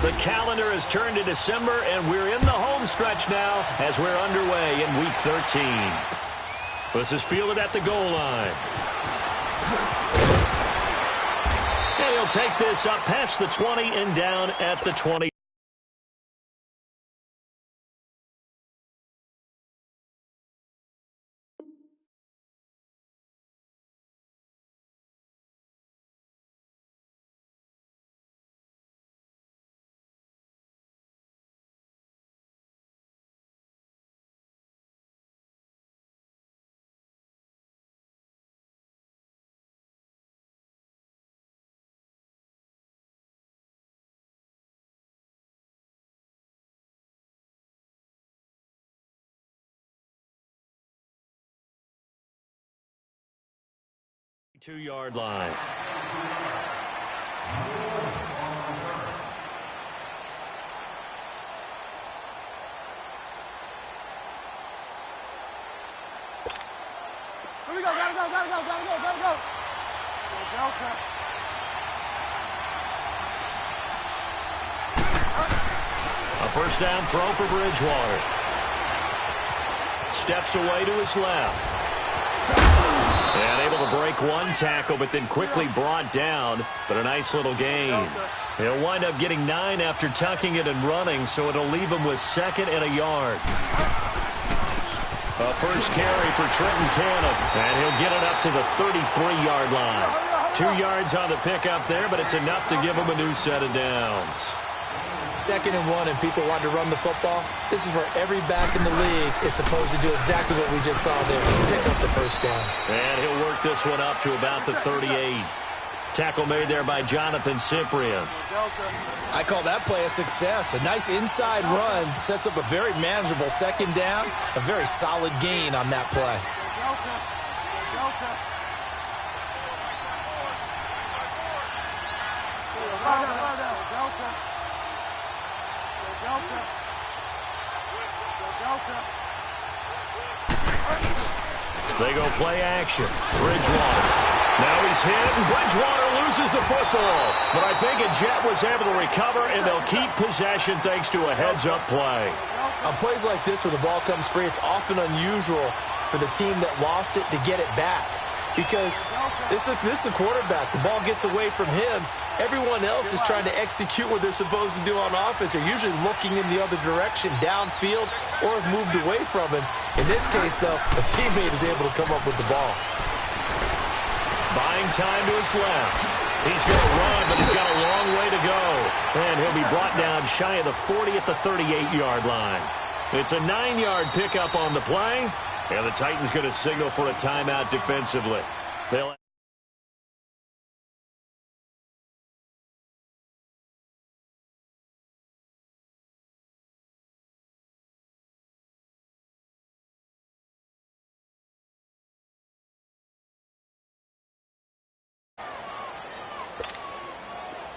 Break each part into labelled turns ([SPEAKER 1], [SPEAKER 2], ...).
[SPEAKER 1] The calendar has turned to December, and we're in the home stretch now as we're underway in Week 13. This is fielded at the goal line. And he'll take this up past the 20 and down at the 20. Two-yard line.
[SPEAKER 2] Here we go, gotta go.
[SPEAKER 1] A first down throw for Bridgewater. Steps away to his left. And able to break one tackle, but then quickly brought down. But a nice little gain. He'll wind up getting 9 after tucking it and running, so it'll leave him with 2nd and a yard. A first carry for Trenton Cannon, and he'll get it up to the 33-yard line. 2 yards on the pickup there, but it's enough to give him a new set of downs.
[SPEAKER 3] 2nd and 1 and people want to run the football. This is where every back in the league is supposed to do exactly what we just saw there. Pick up the first down.
[SPEAKER 1] And he'll work this one up to about the 38. Tackle made there by Jonathan Cyprien.
[SPEAKER 3] I call that play a success. A nice inside run sets up a very manageable 2nd down. A very solid gain on that play.
[SPEAKER 1] They go play action. Bridgewater. Now he's hit, and Bridgewater loses the football. But I think a Jet was able to recover, and they'll keep possession thanks to a heads-up play.
[SPEAKER 3] On plays like this where the ball comes free, it's often unusual for the team that lost it to get it back. Because this is the quarterback. The ball gets away from him. Everyone else is trying to execute what they're supposed to do on offense. They're usually looking in the other direction, downfield, or have moved away from him. In this case, though, a teammate is able to come up with the ball.
[SPEAKER 1] Buying time to his left. He's going to run, but he's got a long way to go. And he'll be brought down shy of the 40 at the 38-yard line. It's a 9-yard pickup on the play. And the Titans going to signal for a timeout defensively. They'll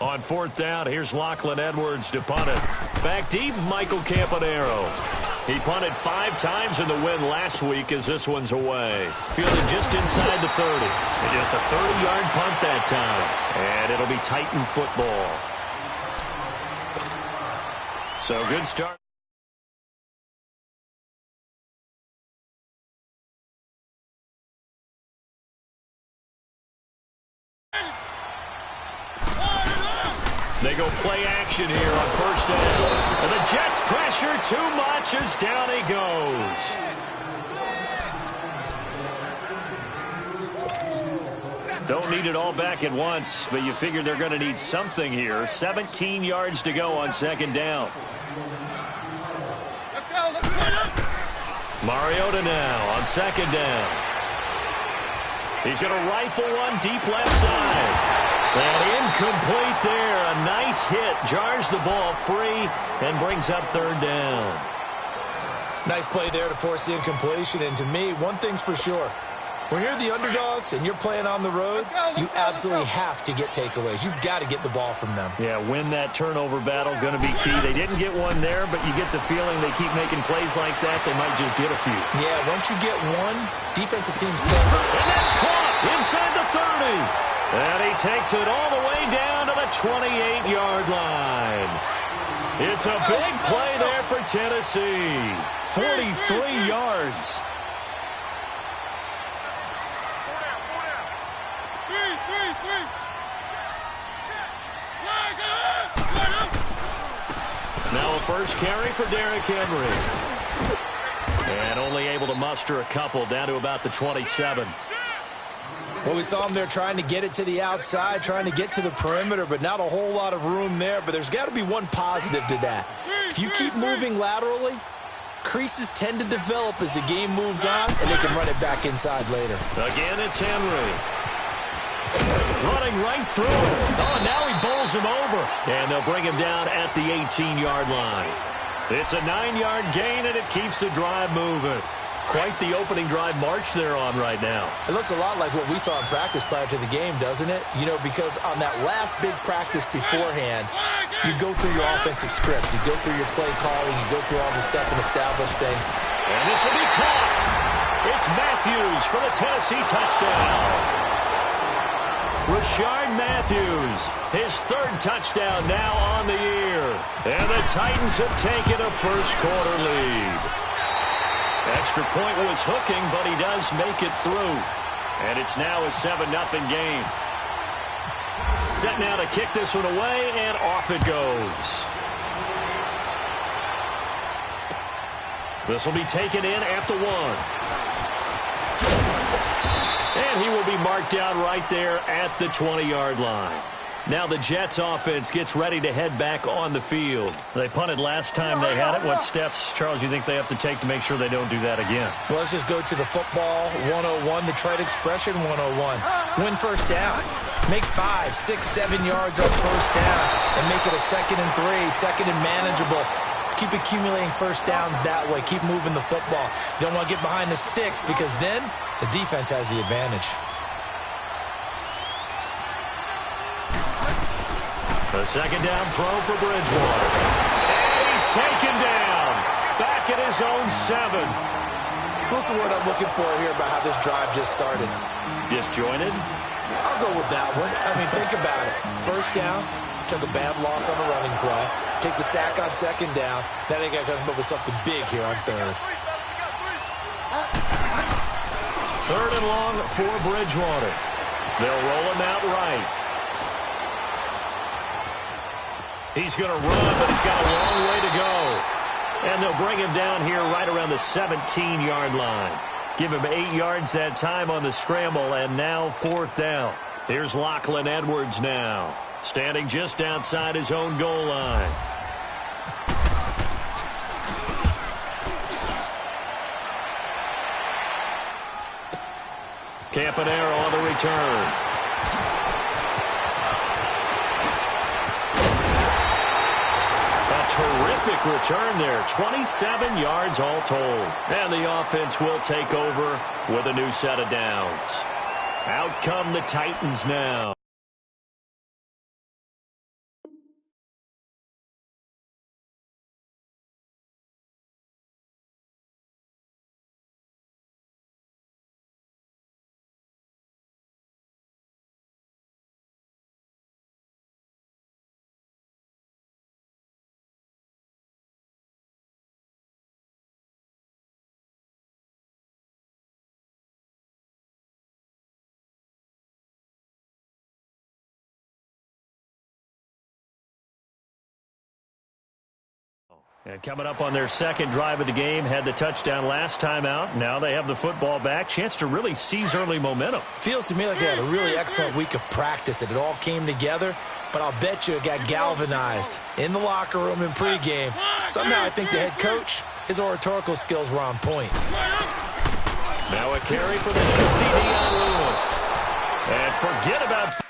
[SPEAKER 1] on 4th down, here's Lachlan Edwards to punt it. Back deep, Michael Campanaro. He punted 5 times in the win last week as this one's away. Fielded just inside the 30. And just a 30-yard punt that time. And it'll be Titan football. So good start. They go play action here on 1st down. And the Jets pressure too much as down he goes. Don't need it all back at once, but you figure they're going to need something here. 17 yards to go on 2nd down. Mariota now on 2nd down. He's going to rifle one deep left side. And incomplete there. A nice hit. Jars the ball free and brings up 3rd down.
[SPEAKER 3] Nice play there to force the incompletion. And to me, one thing's for sure. When you're the underdogs and you're playing on the road, you absolutely have to get takeaways. You've got to get the ball from them.
[SPEAKER 1] Yeah, win that turnover battle, going to be key. They didn't get one there, but you get the feeling they keep making plays like that, they might just get a few.
[SPEAKER 3] Yeah, once you get one, defensive teams think.
[SPEAKER 1] And that's caught inside the 30. And he takes it all the way down to the 28-yard line. It's a big play there for Tennessee. 43 yards. Now a first carry for Derrick Henry. And only able to muster a couple, down to about the 27.
[SPEAKER 3] Well, we saw him there trying to get it to the outside, trying to get to the perimeter, but not a whole lot of room there. But there's got to be one positive to that. If you keep moving laterally, creases tend to develop as the game moves on, and they can run it back inside later.
[SPEAKER 1] Again, it's Henry. Running right through him. Oh, now he bowls him over. And they'll bring him down at the 18-yard line. It's a 9-yard gain, and it keeps the drive moving. Quite the opening drive march they're on right now.
[SPEAKER 3] It looks a lot like what we saw in practice prior to the game, doesn't it? You know, because on that last big practice beforehand, you go through your offensive script. You go through your play calling. You go through all the stuff and establish things.
[SPEAKER 1] And this will be caught. It's Matthews for the Tennessee touchdown. Rashard Matthews, his third touchdown now on the year. And the Titans have taken a first-quarter lead. Extra point was hooking, but he does make it through. And it's now a 7-0 game. Set now to kick this one away, and off it goes. This will be taken in at the 1. And he will be marked down right there at the 20-yard line. Now the Jets offense gets ready to head back on the field. They punted last time they had it. What steps, Charles, you think they have to take to make sure they don't do that again?
[SPEAKER 3] Well, let's just go to the football 101, the trade expression 101. Win first down. Make 5, 6, 7 yards on first down and make it a 2nd and 3, 2nd and manageable. Keep accumulating first downs that way. Keep moving the football. You don't want to get behind the sticks because then the defense has the advantage.
[SPEAKER 1] A second down throw for Bridgewater. And he's taken down. Back at his own 7.
[SPEAKER 3] So what's the word I'm looking for here about how this drive just started?
[SPEAKER 1] Disjointed?
[SPEAKER 3] I'll go with that one. I mean, think about it. First down, took a bad loss on a running play. Take the sack on second down. Now they got to come up with something big here on third.
[SPEAKER 1] Third and long for Bridgewater. They'll roll him out right. He's going to run, but he's got a long way to go. And they'll bring him down here right around the 17-yard line. Give him 8 yards that time on the scramble, and now 4th down. Here's Lachlan Edwards now, standing just outside his own goal line. Campanaro on the return. Terrific return there. 27 yards all told. And the offense will take over with a new set of downs. Out come the Titans now. And coming up on their second drive of the game, had the touchdown last time out. Now they have the football back. Chance to really seize early momentum.
[SPEAKER 3] Feels to me like they had a really excellent week of practice, and it all came together. But I'll bet you it got galvanized in the locker room in pregame. Somehow I think the head coach, his oratorical skills were on point.
[SPEAKER 1] Now a carry for the shifty Dion Lewis. And forget about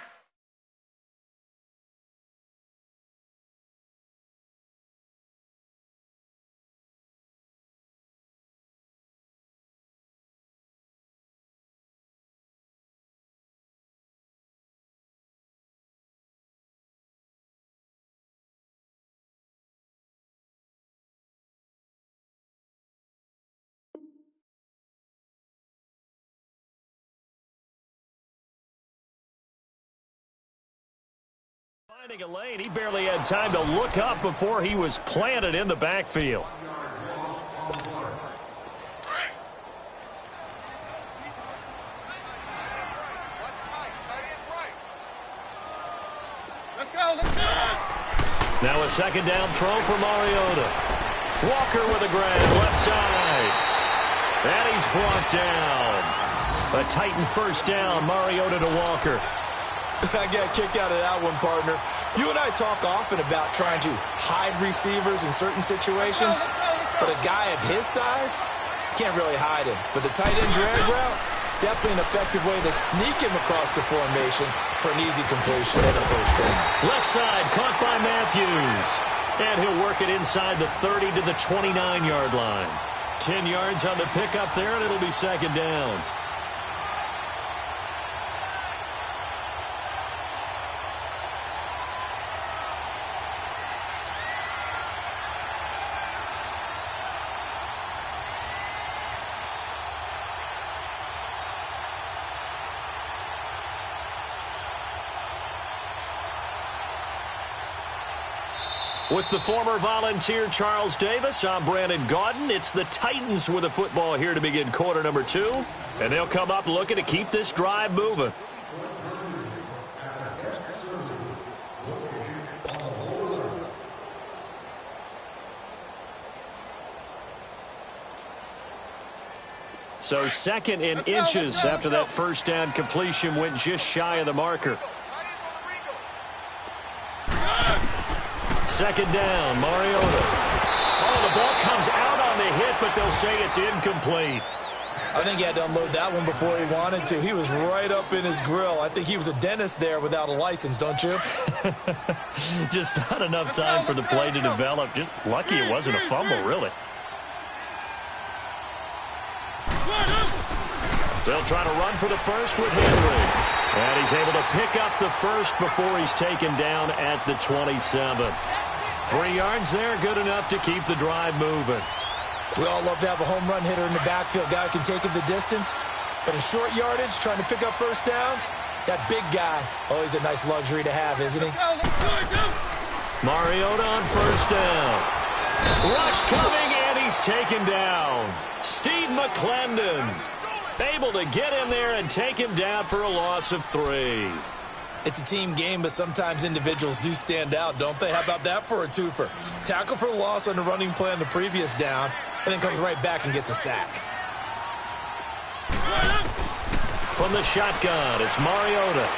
[SPEAKER 1] Finding a lane, he barely had time to look up before he was planted in the backfield. Now a second down throw for Mariota. Walker with a grab, left side. And he's brought down. A Titan first down, Mariota to Walker.
[SPEAKER 3] I got a kick out of that one, partner. You and I talk often about trying to hide receivers in certain situations, but a guy of his size, can't really hide him. But the tight end drag route, definitely an effective way to sneak him across the formation for an easy completion and a first down.
[SPEAKER 1] Left side, caught by Matthews. And he'll work it inside the 30 to the 29-yard line. 10 yards on the pickup there, and it'll be second down. With the former Volunteer Charles Davis, I'm Brandon Gaudin. It's the Titans with the football here to begin quarter number 2. And they'll come up looking to keep this drive moving. So second in inches after that first down completion went just shy of the marker. Second down, Mariota. Oh, the ball comes out on the hit, but they'll say it's incomplete.
[SPEAKER 3] I think he had to unload that one before he wanted to. He was right up in his grill. I think he was a dentist there without a license, don't you?
[SPEAKER 1] Just not enough time for the play to develop. Just lucky it wasn't a fumble, really. They'll try to run for the first with Henry. And he's able to pick up the first before he's taken down at the 27. 3 yards there, good enough to keep the drive moving.
[SPEAKER 3] We all love to have a home run hitter in the backfield. Guy who can take it the distance. But in short yardage, trying to pick up first downs, that big guy, always a nice luxury to have, isn't he?
[SPEAKER 1] Mariota on first down. Rush coming, and he's taken down. Steve McClendon able to get in there and take him down for a loss of 3.
[SPEAKER 3] It's a team game, but sometimes individuals do stand out, don't they? How about that for a twofer? Tackle for the loss on the running play on the previous down, and then comes right back and gets a sack.
[SPEAKER 1] From the shotgun, it's Mariota.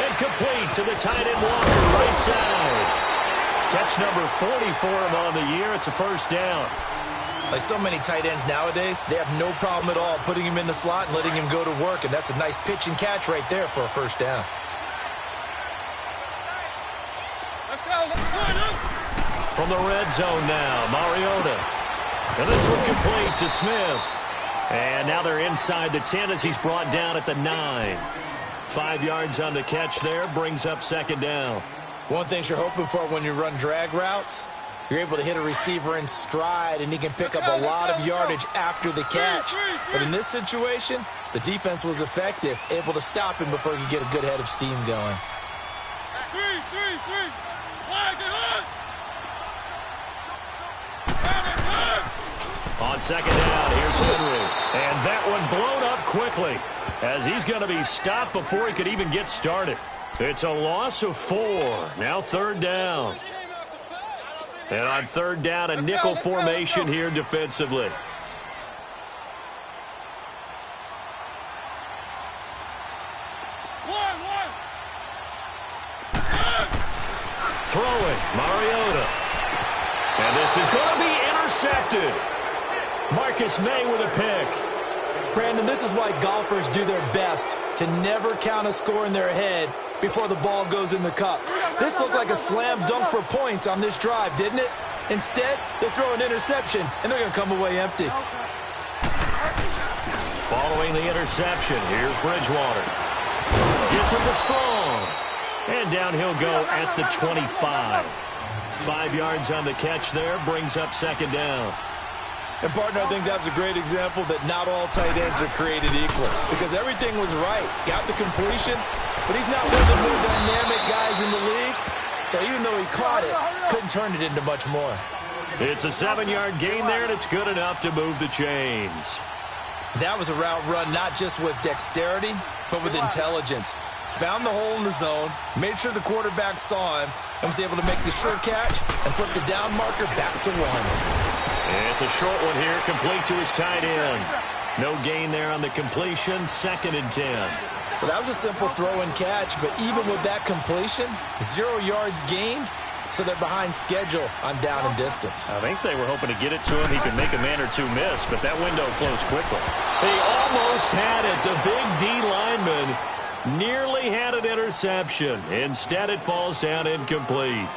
[SPEAKER 1] And complete to the tight end Walker, right side. Catch number 40 for him on the year. It's a first down.
[SPEAKER 3] Like so many tight ends nowadays, they have no problem at all putting him in the slot and letting him go to work, and that's a nice pitch and catch right there for a first down.
[SPEAKER 1] From the red zone now, Mariota. And this one complete to Smith. And now they're inside the 10 as he's brought down at the 9. 5 yards on the catch there, brings up second down.
[SPEAKER 3] One thing you're hoping for when you run drag routes, you're able to hit a receiver in stride, and he can pick up a lot of yardage after the catch. But in this situation, the defense was effective, able to stop him before he could get a good head of steam going.
[SPEAKER 1] On second down, here's Henry. And that one blown up quickly as he's going to be stopped before he could even get started. It's a loss of 4. Now third down. And on third down, a nickel formation here defensively. Throwing, Mariota. And this is going to be intercepted. Marcus May with a pick.
[SPEAKER 3] Brandon, this is why golfers do their best to never count a score in their head before the ball goes in the cup. This looked like a slam dunk for points on this drive, didn't it? Instead, they throw an interception, and they're going to come away empty.
[SPEAKER 1] Following the interception, here's Bridgewater. Gets it to Strong. And down he'll go at the 25. 5 yards on the catch there, brings up second down.
[SPEAKER 3] And, partner, I think that's a great example that not all tight ends are created equal because everything was right. Got the completion, but he's not one of the more dynamic guys in the league. So even though he caught it, couldn't turn it into much more.
[SPEAKER 1] It's a 7-yard gain there, and it's good enough to move the chains.
[SPEAKER 3] That was a route run not just with dexterity, but with intelligence. Found the hole in the zone, made sure the quarterback saw him, and was able to make the sure catch and flip the down marker back to 1.
[SPEAKER 1] It's a short one here, complete to his tight end. No gain there on the completion, 2nd and 10.
[SPEAKER 3] Well, that was a simple throw and catch, but even with that completion, 0 yards gained, so they're behind schedule on down and distance.
[SPEAKER 1] I think they were hoping to get it to him. He could make a man or two miss, but that window closed quickly. They almost had it. The big D lineman nearly had an interception. Instead, it falls down incomplete.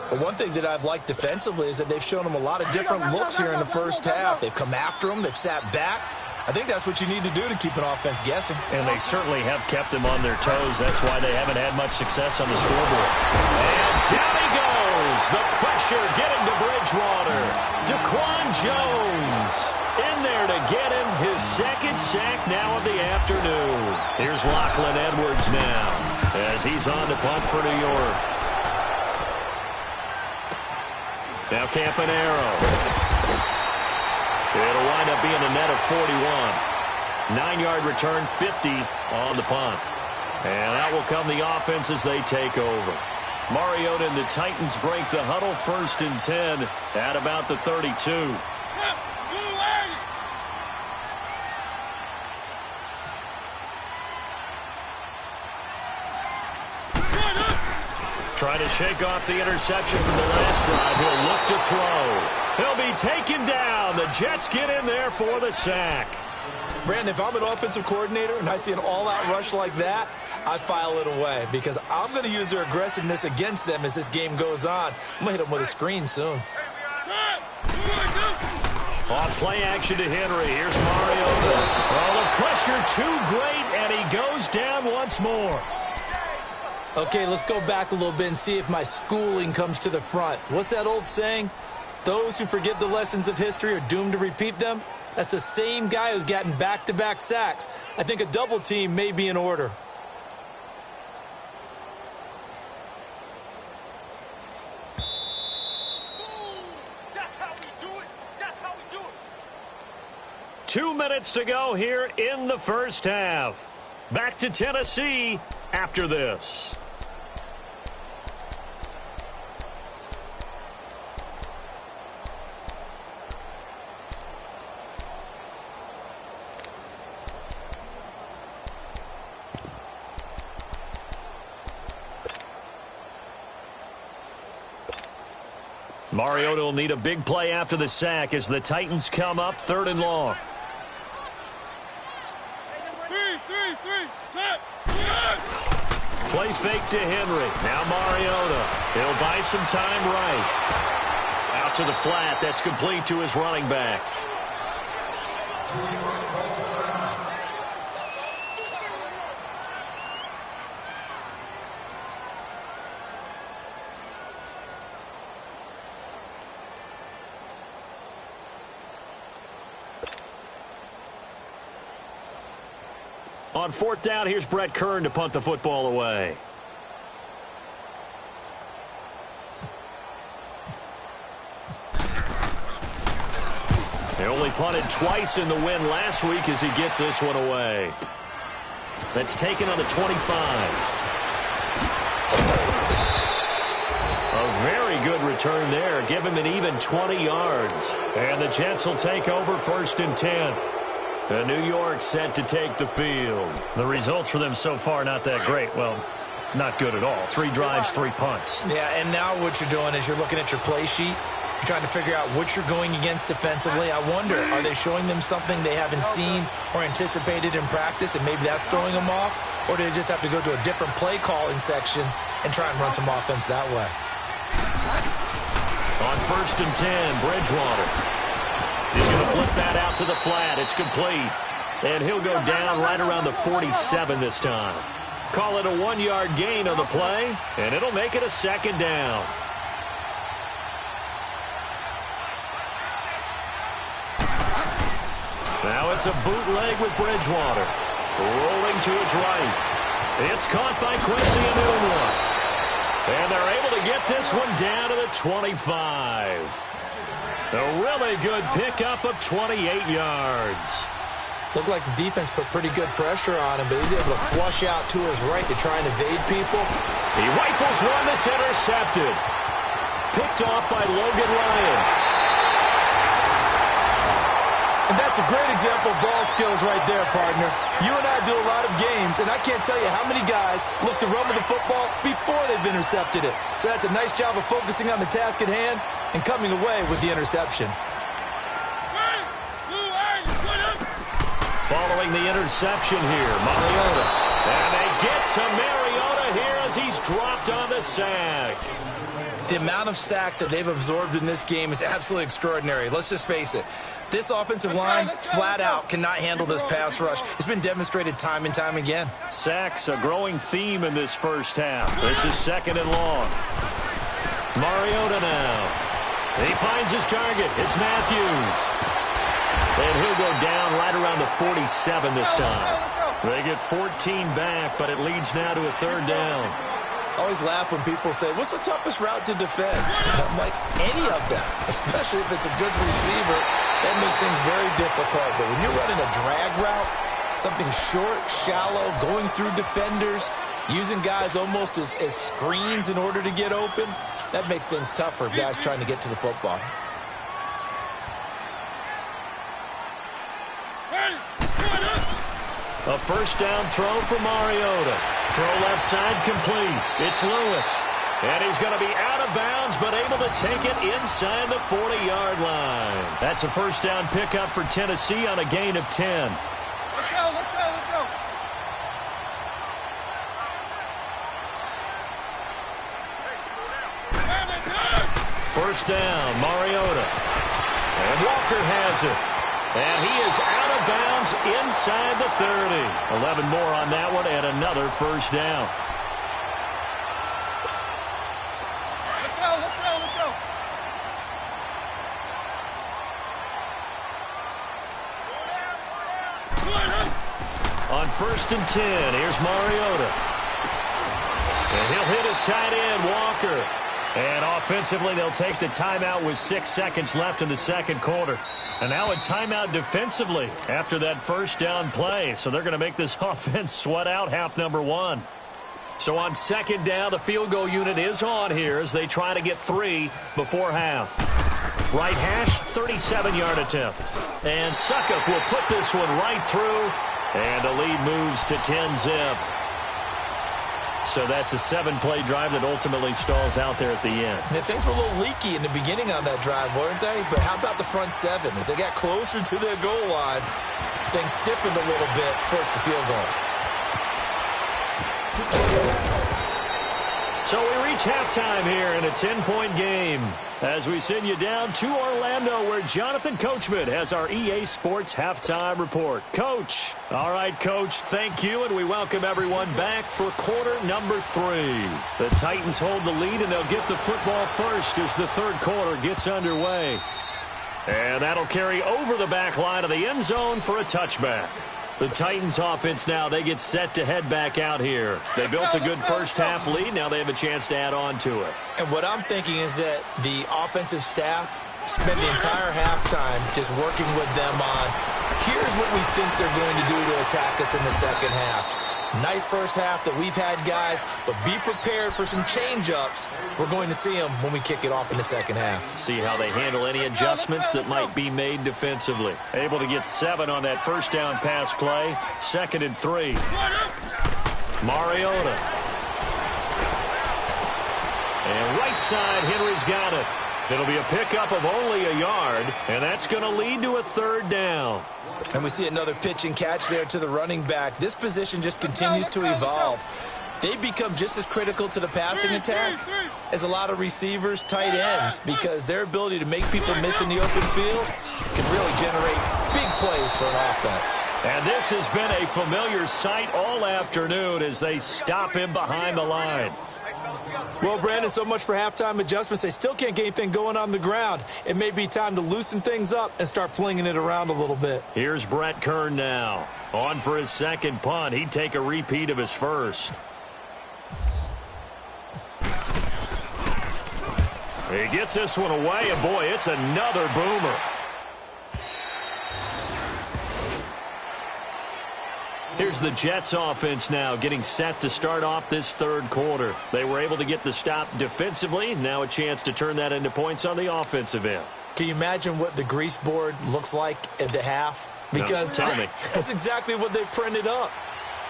[SPEAKER 3] But one thing that I've liked defensively is that they've shown him a lot of different looks here in the first half. They've come after him. They've sat back. I think that's what you need to do to keep an offense guessing.
[SPEAKER 1] And they certainly have kept them on their toes. That's why they haven't had much success on the scoreboard. And down he goes. The pressure getting to Bridgewater. Daquan Jones in there to get him his 2nd sack now of the afternoon. Here's Lachlan Edwards now as he's on to punt for New York. Now Campanaro. It'll wind up being a net of 41. 9-yard return, 50 on the punt. And that will come the offense as they take over. Mariota and the Titans break the huddle, 1st and 10 at about the 32. Trying to shake off the interception from the last drive. He'll look to throw. He'll be taken down. The Jets get in there for the sack.
[SPEAKER 3] Brandon, if I'm an offensive coordinator and I see an all-out rush like that, I file it away because I'm going to use their aggressiveness against them as this game goes on. I'm going to hit them with a screen soon.
[SPEAKER 1] On play action to Henry. Here's Mariota. Oh, the pressure too great, and he goes down once more.
[SPEAKER 3] Okay, let's go back a little bit and see if my schooling comes to the front. What's that old saying? Those who forget the lessons of history are doomed to repeat them. That's the same guy who's gotten back-to-back sacks. I think a double team may be in order.
[SPEAKER 2] That's how we do it. That's how we do it.
[SPEAKER 1] 2 minutes to go here in the first half. Back to Tennessee after this. Mariota will need a big play after the sack as the Titans come up 3rd and long. Play fake to Henry. Now Mariota. He'll buy some time right. Out to the flat. That's complete to his running back. On 4th down, here's Brett Kern to punt the football away. They only punted twice in the win last week as he gets this one away. That's taken on the 25. A very good return there. Give him an even 20 yards. And the Jets will take over 1st and 10. And New York set to take the field. The results for them so far not that great. Well, not good at all. 3 drives, 3 punts.
[SPEAKER 3] Yeah, and now what you're doing is you're looking at your play sheet. You're trying to figure out what you're going against defensively. I wonder, are they showing them something they haven't seen or anticipated in practice, and maybe that's throwing them off? Or do they just have to go to a different play calling section and try and run some offense that way?
[SPEAKER 1] On 1st and 10, Bridgewater. He's going to flip that out to the flat. It's complete. And he'll go down right around the 47 this time. Call it a 1-yard gain on the play, and it'll make it a 2nd down. Now it's a bootleg with Bridgewater. Rolling to his right. It's caught by Quincy Enunwa. And they're able to get this one down to the 25. A really good pickup of 28 yards.
[SPEAKER 3] Looked like the defense put pretty good pressure on him, but he's able to flush out to his right to try and evade people.
[SPEAKER 1] He rifles one that's intercepted. Picked off by Logan Ryan.
[SPEAKER 3] And that's a great example of ball skills right there, partner. You and I do a lot of games, and I can't tell you how many guys look to run with the football before they've intercepted it. So that's a nice job of focusing on the task at hand and coming away with the interception.
[SPEAKER 1] Following the interception here, Mariota. And they get to Mariota here as he's dropped on the sack.
[SPEAKER 3] The amount of sacks that they've absorbed in this game is absolutely extraordinary. Let's just face it. This offensive line, flat out, cannot handle this pass rush. It's been demonstrated time and time again.
[SPEAKER 1] Sacks, a growing theme in this first half. This is 2nd and long. Mariota now. He finds his target. It's Matthews. And he'll go down right around the 47 this time. They get 14 back, but it leads now to a 3rd down.
[SPEAKER 3] I always laugh when people say, what's the toughest route to defend? I'm like, any of them, especially if it's a good receiver. That makes things very difficult. But when you're running a drag route, something short, shallow, going through defenders, using guys almost as screens in order to get open, that makes things tough for guys trying to get to the football.
[SPEAKER 1] A 1st down throw for Mariota. Throw left side complete. It's Lewis. And he's going to be out of bounds, but able to take it inside the 40-yard line. That's a 1st down pickup for Tennessee on a gain of 10.
[SPEAKER 2] Let's go, let's go, let's go.
[SPEAKER 1] 1st down, Mariota. And Walker has it. And he is out of bounds inside the 30. 11 more on that one and another 1st down.
[SPEAKER 2] Let's go, let's go, let's go.
[SPEAKER 1] On 1st and 10, here's Mariota. And he'll hit his tight end, Walker. And offensively, they'll take the timeout with 6 seconds left in the 2nd quarter. And now a timeout defensively after that 1st down play. So they're going to make this offense sweat out half number 1. So on 2nd down, the field goal unit is on here as they try to get 3 before half. Right hash, 37-yard attempt. And Suckup will put this one right through. And the lead moves to 10-zip. So that's a 7-play drive that ultimately stalls out there at the end.
[SPEAKER 3] Yeah, things were a little leaky in the beginning on that drive, weren't they? But how about the front 7? As they got closer to their goal line, things stiffened a little bit, forced the field goal.
[SPEAKER 1] So we reach halftime here in a 10-point game as we send you down to Orlando where Jonathan Coachman has our EA Sports halftime report. Coach. All right, Coach, thank you, and we welcome everyone back for quarter number 3. The Titans hold the lead, and they'll get the football first as the 3rd quarter gets underway. And that'll carry over the back line of the end zone for a touchback. The Titans offense now, they get set to head back out here. They built a good first half lead. Now they have a chance to add on to it.
[SPEAKER 3] And what I'm thinking is that the offensive staff spent the entire halftime just working with them on, here's what we think they're going to do to attack us in the 2nd half. Nice first half that we've had, guys, but be prepared for some change-ups. We're going to see them when we kick it off in the 2nd half.
[SPEAKER 1] See how they handle any adjustments that might be made defensively. Able to get 7 on that 1st down pass play. 2nd and 3. Mariota. And right side, Henry's got it. It'll be a pickup of only a yard, and that's going to lead to a 3rd down.
[SPEAKER 3] And we see another pitch and catch there to the running back. This position just continues to evolve. They become just as critical to the passing attack as a lot of receivers, tight ends, because their ability to make people miss in the open field can really generate big plays for an offense.
[SPEAKER 1] And this has been a familiar sight all afternoon as they stop him behind the line.
[SPEAKER 3] Well, Brandon, so much for halftime adjustments. They still can't get anything going on the ground. It may be time to loosen things up and start flinging it around a little bit.
[SPEAKER 1] Here's Brett Kern now. On for his second punt. He'd take a repeat of his first. He gets this one away, and boy, it's another boomer. Here's the Jets offense now getting set to start off this third quarter. They were able to get the stop defensively. Now a chance to turn that into points on the offensive end.
[SPEAKER 3] Can you imagine what the grease board looks like at the half? Because
[SPEAKER 1] no, tell me.
[SPEAKER 3] That's exactly what they printed up.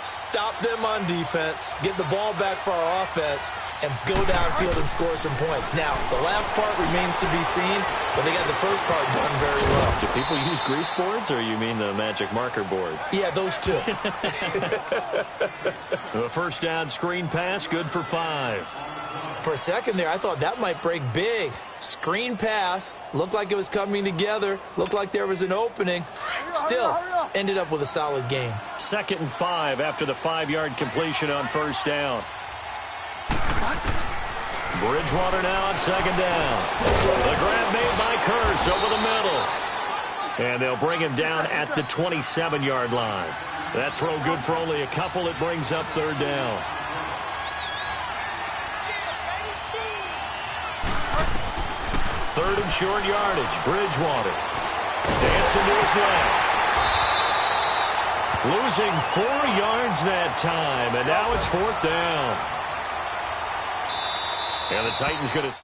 [SPEAKER 3] Stop them on defense, get the ball back for our offense, and go downfield and score some points. Now, the last part remains to be seen, but they got the first part done very well.
[SPEAKER 1] Do people use grease boards, or you mean the magic marker boards?
[SPEAKER 3] Yeah, those two.
[SPEAKER 1] The first down screen pass, good for 5.
[SPEAKER 3] For a second there, I thought that might break big. Screen pass, looked like it was coming together, looked like there was an opening. Still, ended up with a solid game.
[SPEAKER 1] 2nd and 5 after the 5-yard completion on first down. Bridgewater now on 2nd down. The grab made by Curse over the middle. And they'll bring him down at the 27-yard line. That throw good for only a couple. It brings up 3rd down. 3rd and short yardage. Bridgewater. Dancing to his left. Losing 4 yards that time. And now it's 4th down. And the Titans going to...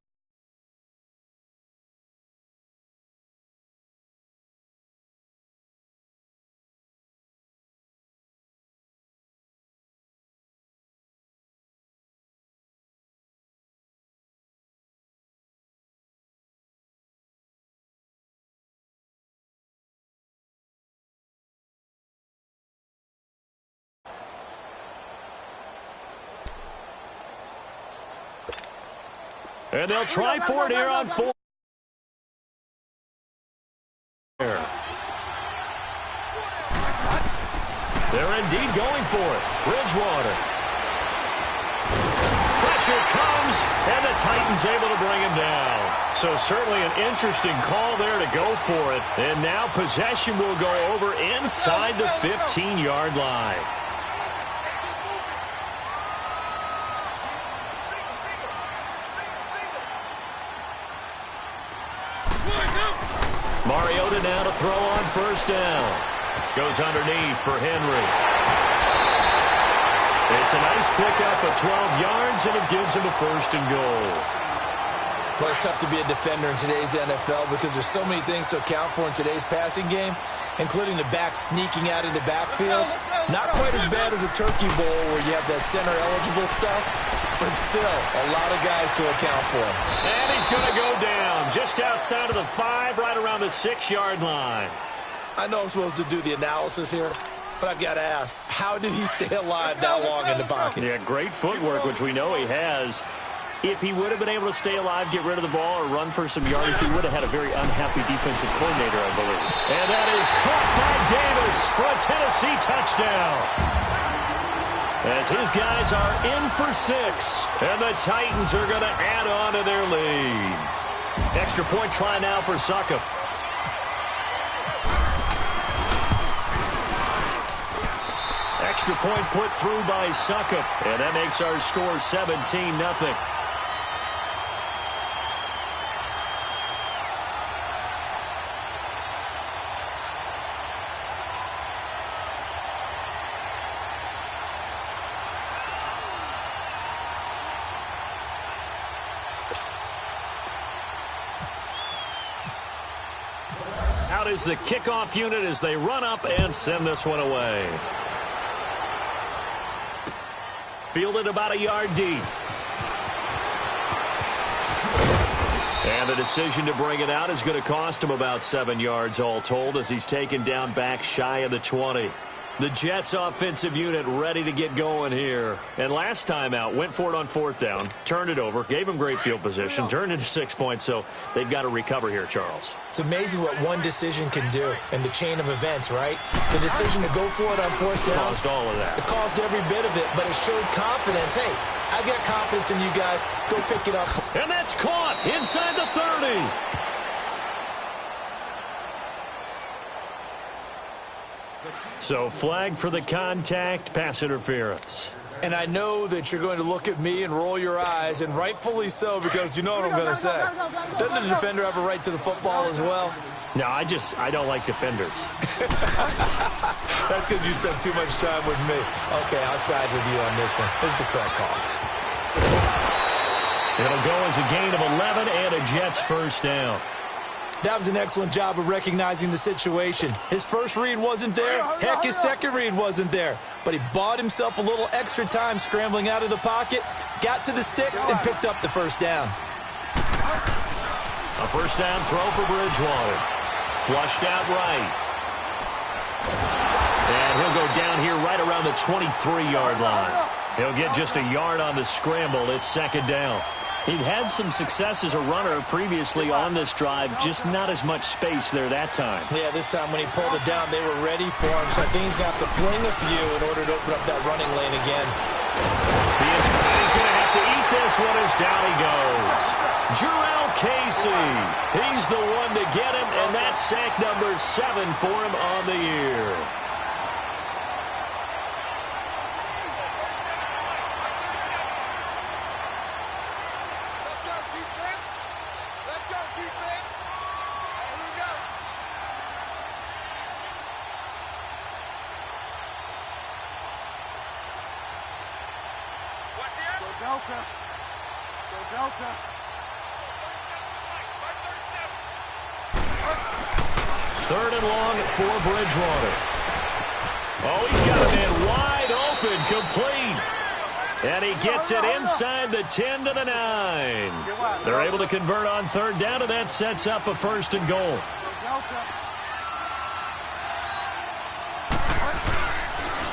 [SPEAKER 1] And they'll try for it here on 4. They're indeed going for it. Bridgewater. Pressure comes, and the Titans able to bring him down. So certainly an interesting call there to go for it. And now possession will go over inside the 15-yard line. Mariota now to throw on first down. Goes underneath for Henry. It's a nice pickup of 12 yards, and it gives him a 1st and goal.
[SPEAKER 3] Well, it's tough to be a defender in today's NFL because there's so many things to account for in today's passing game, including the back sneaking out of the backfield. Not quite as bad as a turkey bowl where you have that center-eligible stuff, but still a lot of guys to account for.
[SPEAKER 1] And he's going to go down just outside of the 5, right around the 6-yard line.
[SPEAKER 3] I know I'm supposed to do the analysis here, but I've got to ask, how did he stay alive that long in the pocket?
[SPEAKER 1] Yeah, great footwork, which we know he has. If he would have been able to stay alive, get rid of the ball, or run for some yardage, he would have had a very unhappy defensive coordinator, I believe. And that is caught by Davis for a Tennessee touchdown. As his guys are in for 6, and the Titans are going to add on to their lead. Extra point try now for Succop. Extra point put through by Succop, and that makes our score 17-0. Out is the kickoff unit as they run up and send this one away. Fielded about a yard deep. And the decision to bring it out is going to cost him about 7 yards all told as he's taken down back shy of the 20. The Jets offensive unit ready to get going here. And last time out, went for it on 4th down, turned it over, gave him great field position, turned into 6 points, so they've got to recover here, Charles.
[SPEAKER 3] It's amazing what one decision can do in the chain of events, right? The decision to go for it on 4th down
[SPEAKER 1] Caused all of that.
[SPEAKER 3] It caused every bit of it, but it showed confidence. Hey, I've got confidence in you guys. Go pick it up.
[SPEAKER 1] And that's caught inside the 30. So flag for the contact, pass interference.
[SPEAKER 3] And I know that you're going to look at me and roll your eyes, and rightfully so, because you know what I'm going to say. Doesn't the defender have a right to the football as well?
[SPEAKER 1] No, I don't like defenders.
[SPEAKER 3] That's because you spent too much time with me. Okay, I'll side with you on this one. Here's the correct call.
[SPEAKER 1] It'll go as a gain of 11 and a Jets first down.
[SPEAKER 3] That was an excellent job of recognizing the situation. His first read wasn't there. Heck, his second read wasn't there. But he bought himself a little extra time scrambling out of the pocket, got to the sticks, and picked up the first down.
[SPEAKER 1] A first down throw for Bridgewater. Flushed out right. And he'll go down here right around the 23-yard line. He'll get just a yard on the scramble. It's second down. He'd had some success as a runner previously on this drive, just not as much space there that time.
[SPEAKER 3] Yeah, this time when he pulled it down, they were ready for him, so I think he's going to have to fling a few in order to open up that running lane again.
[SPEAKER 1] He's going to have to eat this one as down he goes. Jarrell Casey, he's the one to get him, and that's sack number 7 for him on the year. Third and long for Bridgewater. Oh, he's got a man wide open, complete. And he gets it inside the 10 to the 9. They're able to convert on third down, and that sets up a first and goal.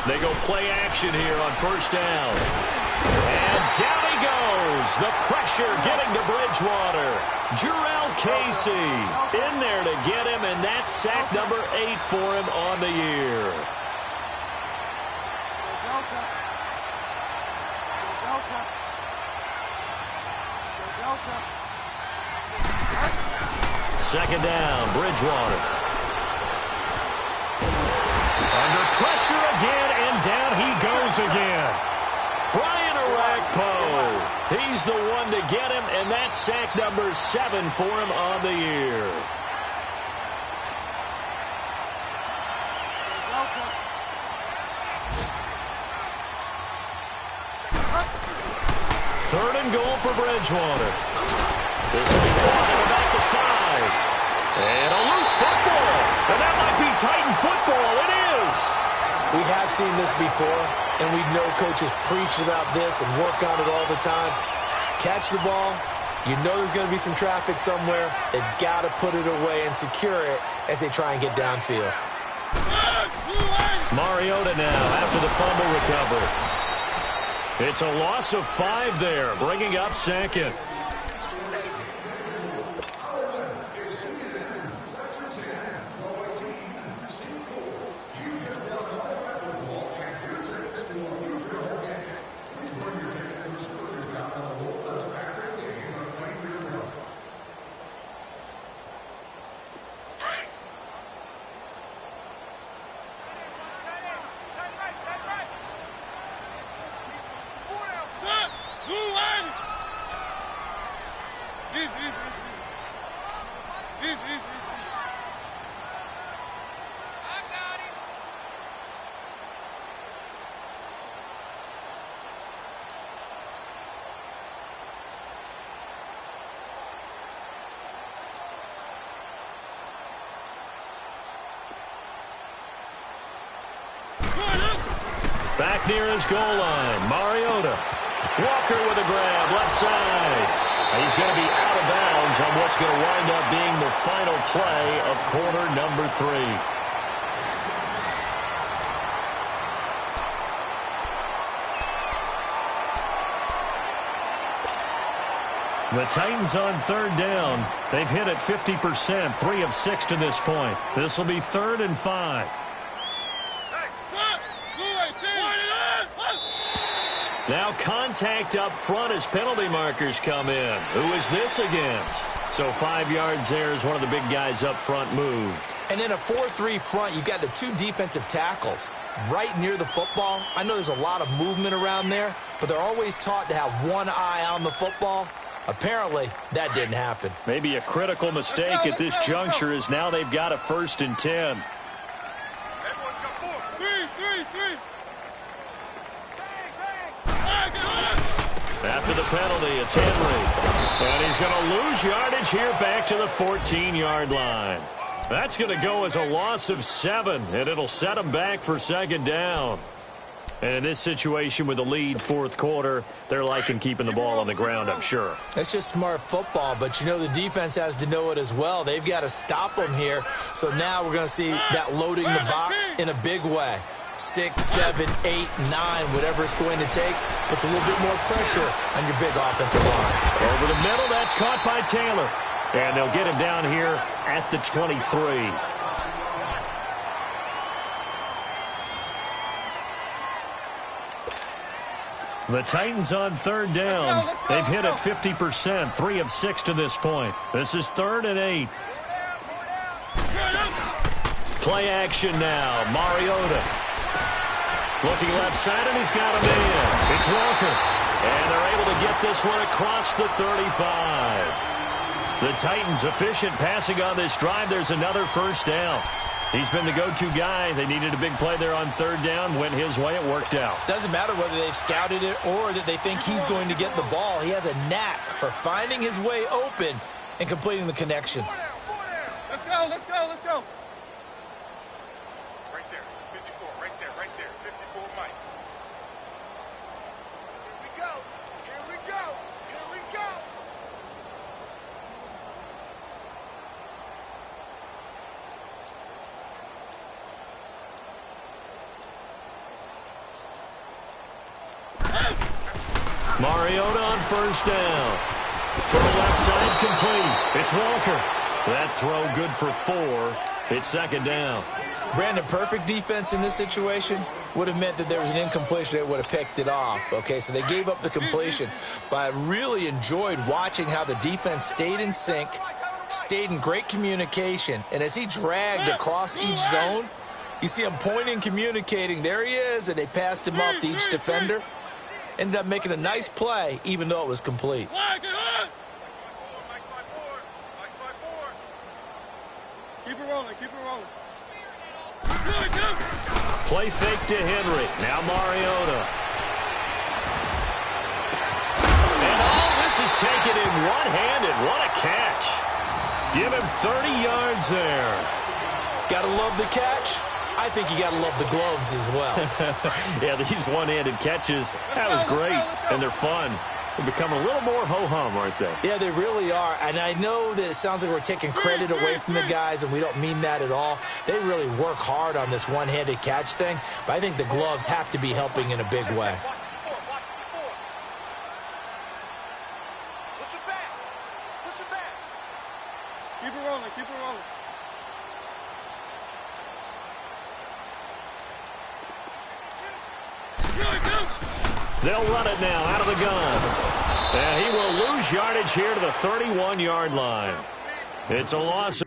[SPEAKER 1] They go play action here on first down. And down he goes. The pressure getting to Bridgewater. Jarrell Casey in there to get him, and that's sack number 8 for him on the year. Second down, Bridgewater. Under pressure again, and down he goes again. Brian Orakpo, he's the one to get him, and that's sack number 7 for him on the year. Third and goal for Bridgewater. This will be caught at about the 5. And a loose football. And that might be Titan football. It is.
[SPEAKER 3] We have seen this before, and we know coaches preach about this and work on it all the time. Catch the ball. You know there's going to be some traffic somewhere. They've got to put it away and secure it as they try and get downfield.
[SPEAKER 1] Mariota now after the fumble recovery. It's a loss of 5 there, bringing up second. Back near his goal line, Mariota. Walker with a grab, left side. He's going to be out of bounds on what's going to wind up being the final play of quarter number 3. The Titans on third down. They've hit it 50%, 3 of 6 to this point. This will be 3rd and 5. Now contact up front as penalty markers come in. Who is this against? So 5 yards there as one of the big guys up front moved.
[SPEAKER 3] And in a 4-3 front, you've got the 2 defensive tackles right near the football. I know there's a lot of movement around there, but they're always taught to have one eye on the football. Apparently, that didn't happen.
[SPEAKER 1] Maybe a critical mistake at this juncture is now they've got a 1st and 10. After the penalty, it's Henry. And he's going to lose yardage here back to the 14-yard line. That's going to go as a loss of 7, and it'll set them back for 2nd down. And in this situation with the lead 4th quarter, they're liking keeping the ball on the ground, I'm sure.
[SPEAKER 3] That's just smart football, but you know the defense has to know it as well. They've got to stop them here. So now we're going to see that loading the box in a big way. 6, 7, 8, 9, whatever it's going to take, puts a little bit more pressure on your big offensive line.
[SPEAKER 1] Over the middle, that's caught by Taylor. And they'll get him down here at the 23. The Titans on 3rd down. They've hit it 50%, 3 of 6 to this point. This is 3rd and 8. Play action now. Mariota. Looking left side, and he's got him in. It's Walker. And they're able to get this one across the 35. The Titans efficient passing on this drive. There's another 1st down. He's been the go-to guy. They needed a big play there on 3rd down. Went his way. It worked out.
[SPEAKER 3] Doesn't matter whether they've scouted it or that they think he's going to get the ball. He has a knack for finding his way open and completing the connection.
[SPEAKER 2] Let's go, let's go, let's go. Right there, 54, right there, 54 Mike. Here we go, here we go, here we go.
[SPEAKER 1] Mariota on 1st down. Throw left side complete. It's Walker. That throw good for 4. It's 2nd down.
[SPEAKER 3] Brandon, perfect defense in this situation would have meant that there was an incompletion. They would have picked it off. Okay, so they gave up the completion. But I really enjoyed watching how the defense stayed in sync, stayed in great communication. And as he dragged across each zone, you see him pointing, communicating. There he is, and they passed him off to each defender. Ended up making a nice play, even though it was complete.
[SPEAKER 2] Keep it rolling, keep it rolling.
[SPEAKER 1] Play fake to Henry. Now Mariota. And all this is taken in one-handed. What a catch. Give him 30 yards there.
[SPEAKER 3] Gotta love the catch. I think you got to love the gloves as well.
[SPEAKER 1] Yeah, these one-handed catches, that was great, and they're fun. They become a little more ho-hum, aren't they?
[SPEAKER 3] Yeah, they really are. And I know that it sounds like we're taking credit away from the guys, and we don't mean that at all. They really work hard on this one-handed catch thing, but I think the gloves have to be helping in a big way.
[SPEAKER 2] Push it back. Push it back. Keep it rolling, keep it rolling.
[SPEAKER 1] They'll run it now out of the gun. And he will lose yardage here to the 31-yard line. It's a loss.